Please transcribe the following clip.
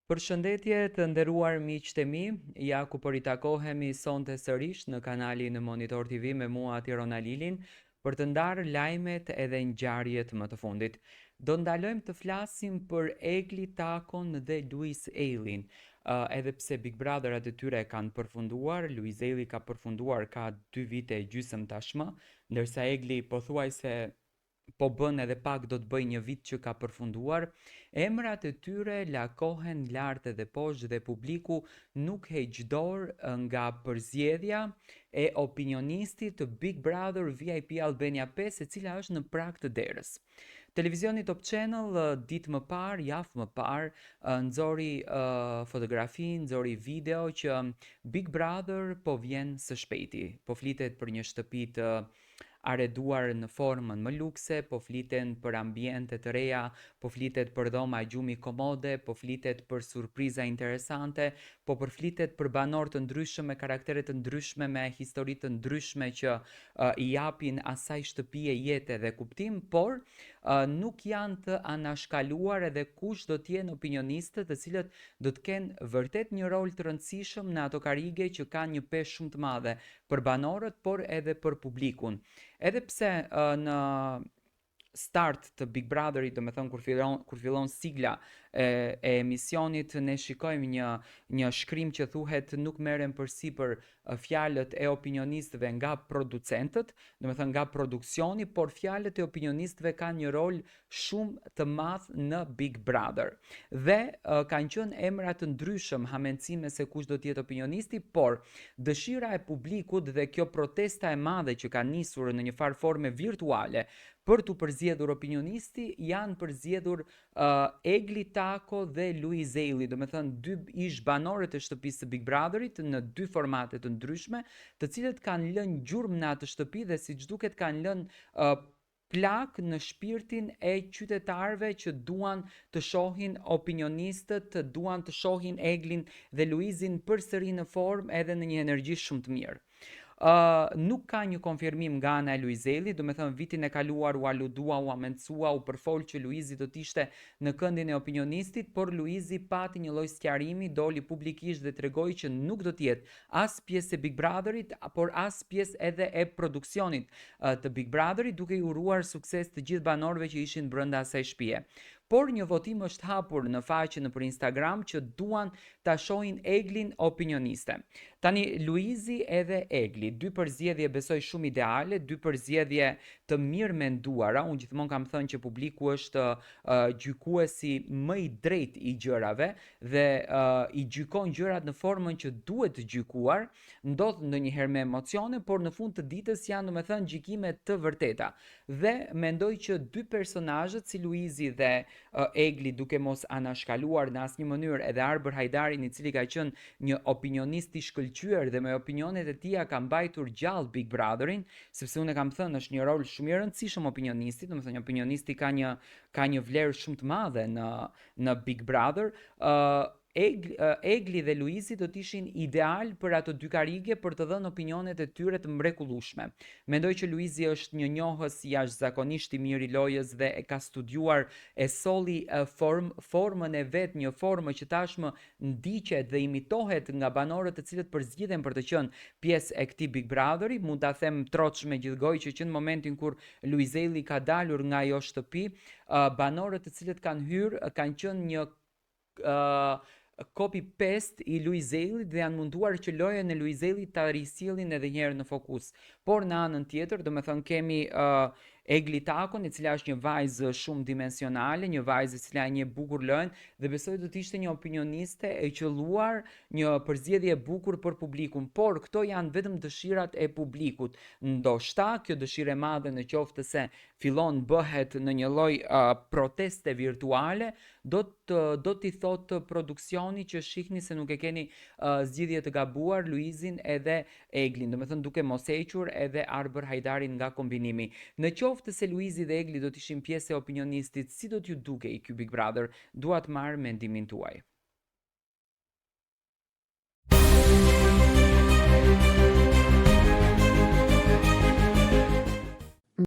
Përshëndetje të nderuar miqtë e mi, ja ku po ritakohemi sonte sërish në kanalin Monitor TV me mua Tiron Alilin për të ndarë lajmet edhe ngjarjet më të fundit. Do ndalojmë të flasim për Egli Takon dhe Luis Eilin. Edhe pse Big Brotherat e tyre kanë përfunduar, Luis Eili ka përfunduar ka 2 vite e gjysmë tashmë, ndërsa Egli pothuajse po bën edhe pak do të bëj një vit që ka përfunduar, emrat e tyre lakohen lart edhe poshtë dhe publiku nuk heq dorë nga përzgjedhja e opinionistit të Big Brother VIP Albania 5, e cila është në prag të derës. Televizioni Top Channel ditë më parë, javë më parë, nxori fotografi, nxori video që Big Brother po vjen së shpejti. Po flitet për një shtëpi të areduar në formën më lukse, po fliten për ambiente të reja, po flitet për dhoma gjumi komode, po flitet për surpriza interesante, po përflitet për banor të ndryshëm me karaktere të ndryshme, me histori të ndryshme që i japin asaj shtëpie jetë dhe kuptim, por nuk janë të anashkaluar edhe kush do të jenë opinionistët, të cilët do të kenë vërtet një rol të rëndësishëm në ato karige që kanë një peshë shumë të madhe për banorët, por edhe për publikun. Edhe pse në start të Big Brotherit, do me thënë kur fillon sigla e emisionit, ne shikojmë një shkrim që thuhet nuk merren përsipër fjalët e opinionistëve nga producentët, do me thënë nga produksioni, por fjalët e opinionistëve kanë një rol shumë të madh në Big Brother. Dhe kanë qenë emra të ndryshëm hamencime se kush do të jetë opinionisti, por dëshira e publikut dhe kjo protesta e madhe që ka nisur në një farë forme virtuale për të përzgjedhur opinionisti, janë përzgjedhur Egli Tako dhe Luis Eili, do me thënë dy ish banorët e shtëpisë së Big Brotherit në 2 formate të ndryshme, të cilët kanë lënë gjurmë në atë shtëpi dhe siç duket kanë lënë plak në shpirtin e qytetarëve që duan të shohin opinionistët, duan të shohin Eglin dhe Luisin përsëri në formë edhe në një energji shumë të mirë. Nuk ka një konfirmim nga ana e Luis Eili, do me thënë vitin e kaluar u aludua, u amencua, u përfol që Luisi do t'ishte në këndin e opinionistit, por Luisi pati një lloj sqarimi, doli publikisht dhe tregoi që nuk do t'jetë as pjesë e Big Brotherit, por as pjesë edhe e produksionit të Big Brotherit, duke i uruar sukses të gjithë banorëve që ishin brenda asaj shtëpie. Por një votim është hapur në faqe nëpër Instagram që duan ta shohin Eglin opinioniste. Tani Luisi edhe Egli, 2 përzgjedhje besoj shumë ideale, 2 përzgjedhje të mirë menduara. Unë gjithmonë kam thënë që publiku është gjykuesi më i drejtë i gjërave dhe i gjykon gjërat në formën që duhet të gjykuar. Ndodh ndonjëherë me emocione, por në fund të ditës janë domethënë gjykime të vërteta. Dhe mendoj që 2 personazhet si Luisi dhe Egli, duke mos anashkaluar në asnjë mënyrë edhe Arbër Hajdarin, i cili ka qenë një opinionist i shkëlqyer dhe me opinionet e tija ka mbajtur gjallë Big Brotherin, sepse unë kam thënë është një rol shumë i rëndësishëm opinionistit, domethënë opinionisti ka një vlerë shumë të madhe në Big Brother. Egli dhe Luisi do t'ishin ideal për ato 2 karige për të dhënë opinionet e tyre të mrekullueshme. Mendoj që Luisi është një njohës jashtëzakonisht i mirë i lojës dhe e ka studiuar, e solli formën e vet, një formë që tashmë ndiqet dhe imitohet nga banorët të cilët përzgjidhen për të qenë pjesë e këtij Big Brotheri. Mund ta them troç me gjithgojë që në momentin kur Luis Eili ka dalur nga ajo shtëpi, banorët të cilët kanë hyrë kanë qenë një copy paste i Luis Eilit dhe janë munduar që lojën e Luis Eilit ta risjellin edhe një herë në fokus. Por në anën tjetër, domethënë kemi Egli Takon, e cila është një vajzë shumë dimensionale, një vajzë e cila e njeh bukur lojën dhe besoj do të ishte një opinioniste e qelluar, një përzgjedhje e bukur për publikun, por këto janë vetëm dëshirat e publikut. Ndoshta kjo dëshirë e madhe në qoftë se fillon bëhet në një lloj proteste virtuale, do t'i thotë produksioni që shihni se nuk e keni zgjidhje të gabuar Luisin edhe Eglin, domethënë duke mos hequr edhe Arbër Hajdarin nga kombinimi. Në qoftë se Luisi dhe Egli do të ishin pjesë e opinionistit, si do t'ju dukej ky Big Brother? Dua të marr mendimin tuaj.